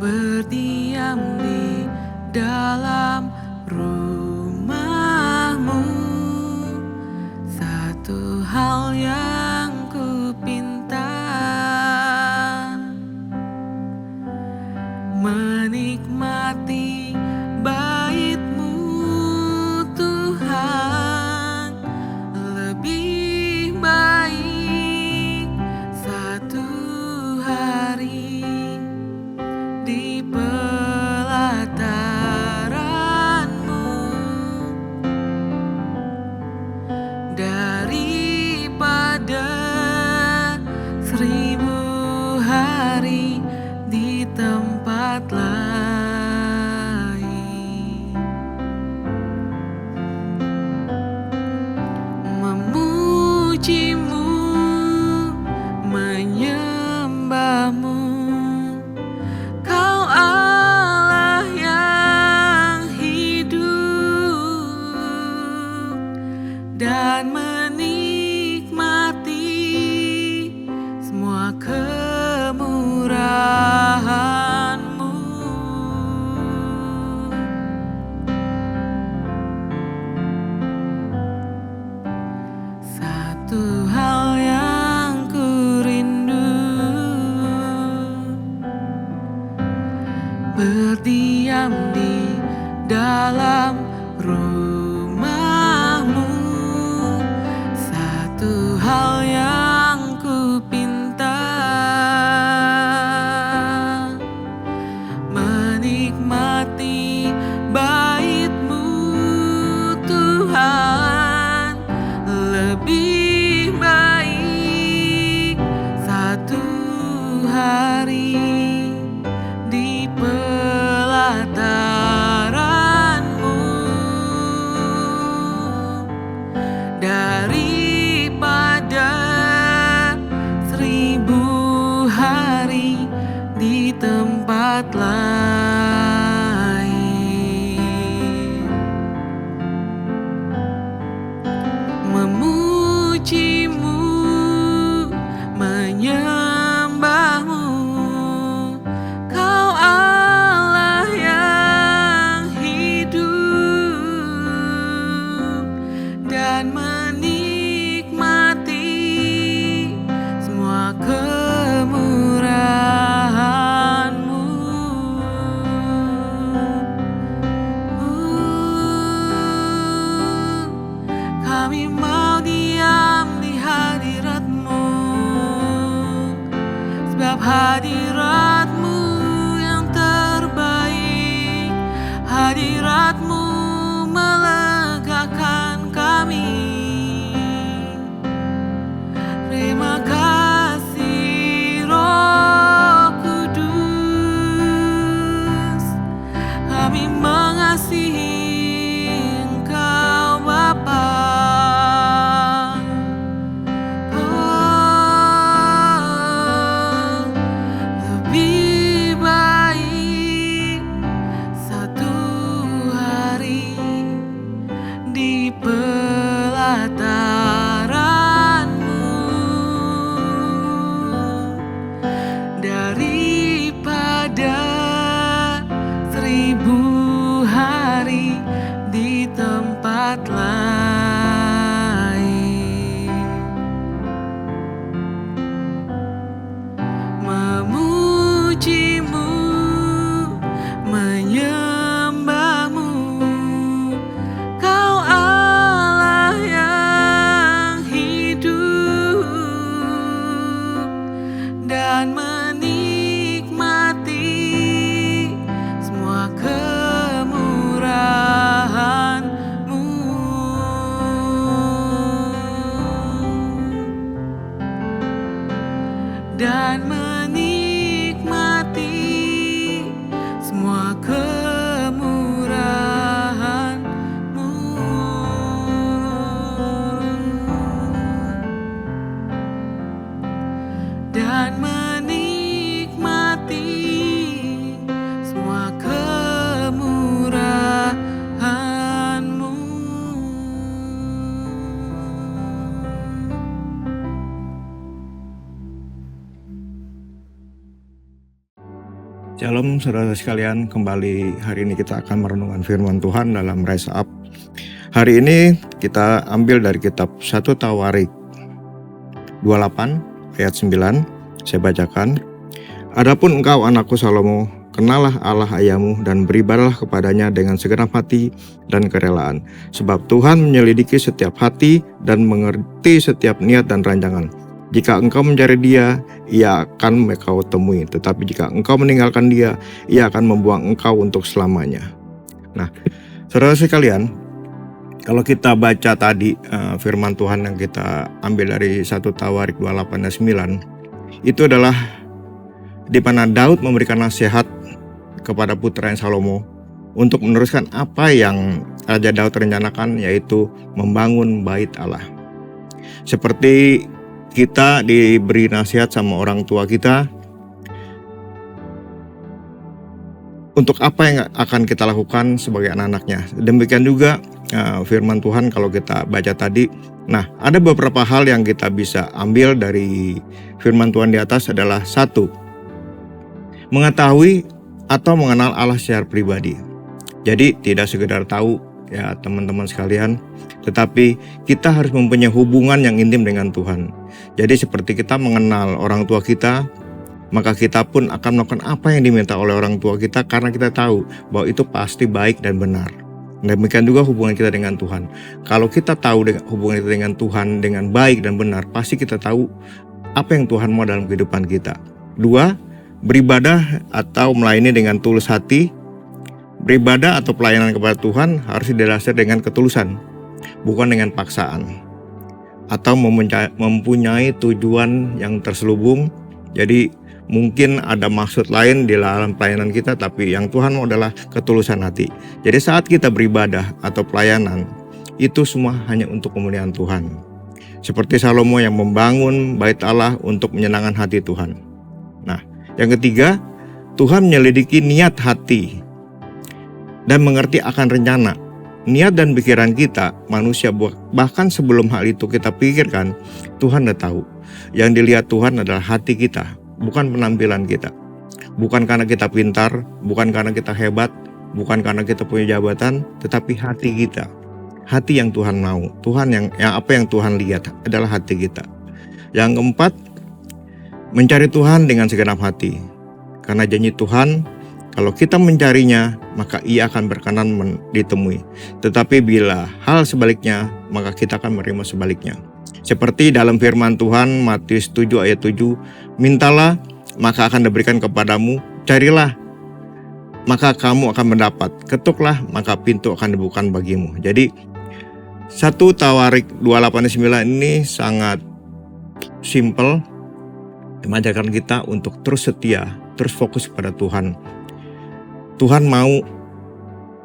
berdiam di dalam rumah-Mu. Satu hal yang ku pinta, menikmati bait-Mu Tuhan. Lebih baik satu hari di pelataran-Mu daripada 1000 hari di tempat lain. Memuji-Mu, menyembah-Mu, Kau Allah yang hidup, dan menikmati semua kemurahan-Mu. Satu hal yang ku rindu, berdiam di dalam rumah-Mu. Satu hal yang ku pinta, menikmati bait-Mu Tuhan. Lebih baik satu hari di pelataran-Mu daripada 1000 hari di tempat lain. Memuji-Mu, menyembah-Mu, Kau Allah yang hidup, dan menikmati semua kemurahan-Mu. Kami mau diam di hadirat-Mu, sebab hadirat-Mu yang terbaik. Hadirat-Mu melegakan kami. Terima kasih Roh Kudus, kami mengasihi Engkau Bapa. Lebih baik satu hari Shalom saudara sekalian, kembali hari ini kita akan merenungkan firman Tuhan dalam Rise Up. Hari ini kita ambil dari kitab 1 Tawarik 28 ayat 9. Saya bacakan. Adapun engkau anakku Salomo, kenalah Allah ayahmu dan beribadahlah kepadanya dengan segenap hati dan kerelaan. Sebab Tuhan menyelidiki setiap hati dan mengerti setiap niat dan rancangan. Jika engkau mencari dia, ia akan engkau temui. Tetapi jika engkau meninggalkan dia, ia akan membuang engkau untuk selamanya. Nah, saudara sekalian, kalau kita baca tadi firman Tuhan yang kita ambil dari 1 Tawarik 28 dan 9, itu adalah di mana Daud memberikan nasihat kepada putranya Salomo untuk meneruskan apa yang Raja Daud rencanakan, yaitu membangun bait Allah. Seperti kita diberi nasihat sama orang tua kita untuk apa yang akan kita lakukan sebagai anak-anaknya. Demikian juga firman Tuhan kalau kita baca tadi. Nah, ada beberapa hal yang kita bisa ambil dari firman Tuhan di atas adalah: 1, mengetahui atau mengenal Allah secara pribadi. Jadi tidak sekedar tahu ya teman-teman sekalian, tetapi kita harus mempunyai hubungan yang intim dengan Tuhan. Jadi seperti kita mengenal orang tua kita, maka kita pun akan melakukan apa yang diminta oleh orang tua kita karena kita tahu bahwa itu pasti baik dan benar. Demikian juga hubungan kita dengan Tuhan. Kalau kita tahu hubungan kita dengan Tuhan dengan baik dan benar, pasti kita tahu apa yang Tuhan mau dalam kehidupan kita. 2, beribadah atau melayani dengan tulus hati. Beribadah atau pelayanan kepada Tuhan harus didasari dengan ketulusan, bukan dengan paksaan atau mempunyai tujuan yang terselubung. Jadi mungkin ada maksud lain di dalam pelayanan kita, tapi yang Tuhan mau adalah ketulusan hati. Jadi saat kita beribadah atau pelayanan, itu semua hanya untuk kemuliaan Tuhan. Seperti Salomo yang membangun bait Allah untuk menyenangkan hati Tuhan. Nah, yang ketiga, Tuhan menyelidiki niat hati dan mengerti akan rencana. Niat dan pikiran kita, manusia, bahkan sebelum hal itu kita pikirkan, Tuhan udah tahu. Yang dilihat Tuhan adalah hati kita, bukan penampilan kita. Bukan karena kita pintar, bukan karena kita hebat, bukan karena kita punya jabatan, tetapi hati kita. Hati yang Tuhan mau, Tuhan yang apa yang Tuhan lihat adalah hati kita. Yang keempat, mencari Tuhan dengan segenap hati. Karena janji Tuhan, kalau kita mencarinya, maka ia akan berkenan ditemui. Tetapi bila hal sebaliknya, maka kita akan menerima sebaliknya. Seperti dalam firman Tuhan, Matius 7 ayat 7, mintalah, maka akan diberikan kepadamu, carilah, maka kamu akan mendapat, ketuklah, maka pintu akan dibukakan bagimu. Jadi, 1 Tawarik 28:9 ini sangat simple, mengajarkan kita untuk terus setia, terus fokus pada Tuhan. Tuhan mau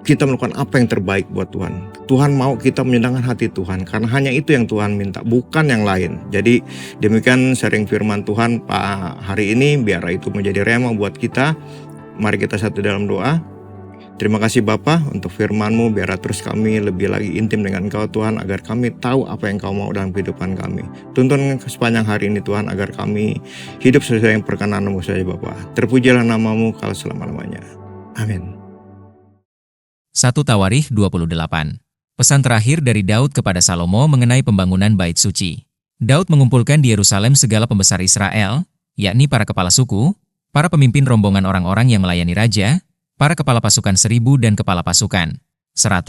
kita melakukan apa yang terbaik buat Tuhan. Tuhan mau kita menyenangkan hati Tuhan, karena hanya itu yang Tuhan minta, bukan yang lain. Jadi demikian sharing firman Tuhan Pak hari ini, biar itu menjadi rema buat kita. Mari kita satu dalam doa. Terima kasih Bapa untuk firman-Mu, biar terus kami lebih lagi intim dengan Engkau Tuhan, agar kami tahu apa yang Kau mau dalam kehidupan kami. Tuntun sepanjang hari ini Tuhan, agar kami hidup sesuai yang perkenan-Mu saja Bapa. Terpujilah nama-Mu kalau selama-lamanya. Amin. 1 Tawarikh 28. Pesan terakhir dari Daud kepada Salomo mengenai pembangunan bait suci. Daud mengumpulkan di Yerusalem segala pembesar Israel, yakni para kepala suku, para pemimpin rombongan orang-orang yang melayani raja, para kepala pasukan 1000 dan kepala pasukan 100,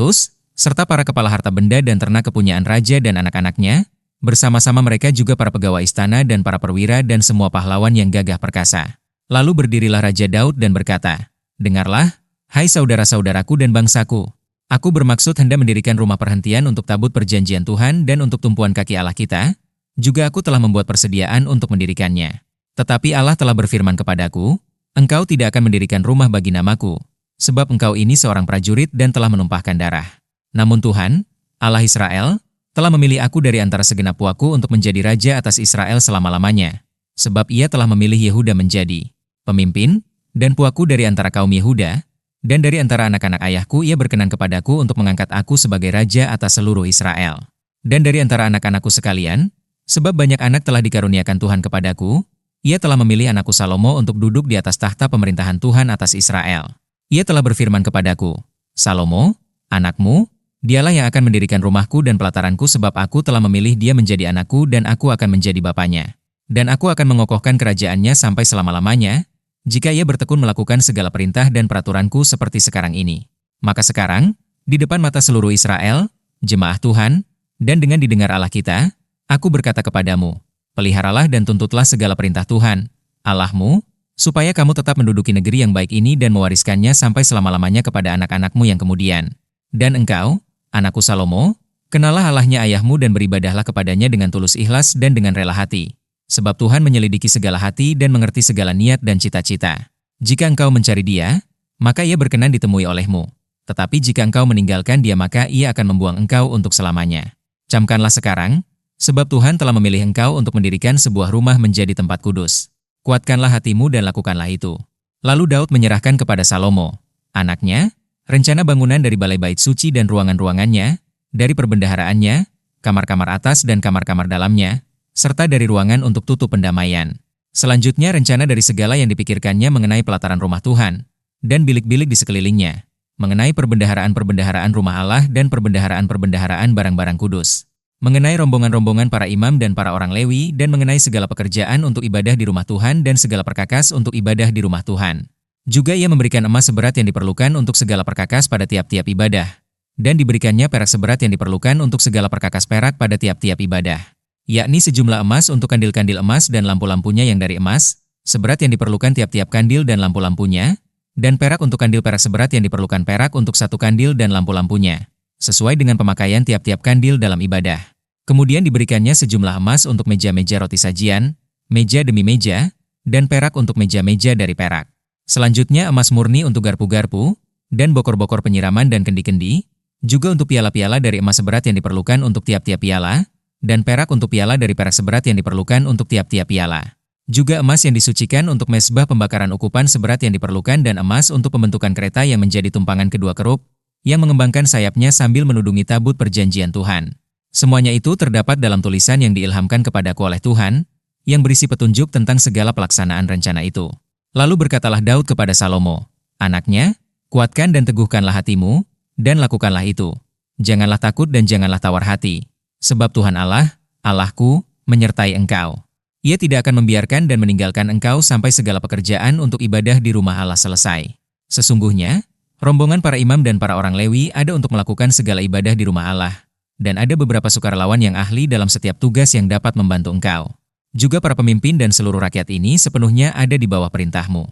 serta para kepala harta benda dan ternak kepunyaan raja dan anak-anaknya, bersama-sama mereka juga para pegawai istana dan para perwira dan semua pahlawan yang gagah perkasa. Lalu berdirilah Raja Daud dan berkata, dengarlah, hai saudara-saudaraku dan bangsaku. Aku bermaksud hendak mendirikan rumah perhentian untuk tabut perjanjian Tuhan dan untuk tumpuan kaki Allah kita. Juga aku telah membuat persediaan untuk mendirikannya. Tetapi Allah telah berfirman kepadaku, engkau tidak akan mendirikan rumah bagi namaku, sebab engkau ini seorang prajurit dan telah menumpahkan darah. Namun Tuhan, Allah Israel, telah memilih aku dari antara segenap puaku untuk menjadi raja atas Israel selama-lamanya. Sebab ia telah memilih Yehuda menjadi pemimpin, dan puaku dari antara kaum Yehuda, dan dari antara anak-anak ayahku ia berkenan kepadaku untuk mengangkat aku sebagai raja atas seluruh Israel. Dan dari antara anak-anakku sekalian, sebab banyak anak telah dikaruniakan Tuhan kepadaku, Ia telah memilih anakku Salomo untuk duduk di atas tahta pemerintahan Tuhan atas Israel. Ia telah berfirman kepadaku, Salomo, anakmu, dialah yang akan mendirikan rumahku dan pelataranku sebab aku telah memilih dia menjadi anakku dan aku akan menjadi bapanya. Dan aku akan mengokohkan kerajaannya sampai selama-lamanya, jika ia bertekun melakukan segala perintah dan peraturanku seperti sekarang ini. Maka sekarang, di depan mata seluruh Israel, jemaah Tuhan, dan dengan didengar Allah kita, aku berkata kepadamu, peliharalah dan tuntutlah segala perintah Tuhan, Allahmu, supaya kamu tetap menduduki negeri yang baik ini dan mewariskannya sampai selama-lamanya kepada anak-anakmu yang kemudian. Dan engkau, anakku Salomo, kenallah Allahnya ayahmu dan beribadahlah kepadanya dengan tulus ikhlas dan dengan rela hati. Sebab Tuhan menyelidiki segala hati dan mengerti segala niat dan cita-cita. Jika engkau mencari dia, maka ia berkenan ditemui olehmu. Tetapi jika engkau meninggalkan dia maka ia akan membuang engkau untuk selamanya. Camkanlah sekarang, sebab Tuhan telah memilih engkau untuk mendirikan sebuah rumah menjadi tempat kudus. Kuatkanlah hatimu dan lakukanlah itu. Lalu Daud menyerahkan kepada Salomo, anaknya, rencana bangunan dari balai bait suci dan ruangan-ruangannya, dari perbendaharaannya, kamar-kamar atas dan kamar-kamar dalamnya, serta dari ruangan untuk tutup pendamaian. Selanjutnya rencana dari segala yang dipikirkannya mengenai pelataran rumah Tuhan, dan bilik-bilik di sekelilingnya, mengenai perbendaharaan-perbendaharaan rumah Allah dan perbendaharaan-perbendaharaan barang-barang kudus, mengenai rombongan-rombongan para imam dan para orang Lewi dan mengenai segala pekerjaan untuk ibadah di rumah Tuhan dan segala perkakas untuk ibadah di rumah Tuhan. Juga ia memberikan emas seberat yang diperlukan untuk segala perkakas pada tiap-tiap ibadah, dan diberikannya perak seberat yang diperlukan untuk segala perkakas perak pada tiap-tiap ibadah, yakni sejumlah emas untuk kandil-kandil emas dan lampu-lampunya yang dari emas, seberat yang diperlukan tiap-tiap kandil dan lampu-lampunya, dan perak untuk kandil perak seberat yang diperlukan perak untuk satu kandil dan lampu-lampunya, sesuai dengan pemakaian tiap-tiap kandil dalam ibadah. Kemudian diberikannya sejumlah emas untuk meja-meja roti sajian, meja demi meja, dan perak untuk meja-meja dari perak. Selanjutnya emas murni untuk garpu-garpu, dan bokor-bokor penyiraman dan kendi-kendi, juga untuk piala-piala dari emas seberat yang diperlukan untuk tiap-tiap piala, dan perak untuk piala dari perak seberat yang diperlukan untuk tiap-tiap piala. Juga emas yang disucikan untuk mezbah pembakaran ukupan seberat yang diperlukan dan emas untuk pembentukan kereta yang menjadi tumpangan kedua kerub, yang mengembangkan sayapnya sambil menudungi tabut perjanjian Tuhan. Semuanya itu terdapat dalam tulisan yang diilhamkan kepadaku oleh Tuhan, yang berisi petunjuk tentang segala pelaksanaan rencana itu. Lalu berkatalah Daud kepada Salomo, anaknya, kuatkan dan teguhkanlah hatimu, dan lakukanlah itu. Janganlah takut dan janganlah tawar hati, sebab Tuhan Allah, Allahku, menyertai engkau. Ia tidak akan membiarkan dan meninggalkan engkau sampai segala pekerjaan untuk ibadah di rumah Allah selesai. Sesungguhnya, rombongan para imam dan para orang Lewi ada untuk melakukan segala ibadah di rumah Allah, dan ada beberapa sukarelawan yang ahli dalam setiap tugas yang dapat membantu engkau. Juga para pemimpin dan seluruh rakyat ini sepenuhnya ada di bawah perintahmu.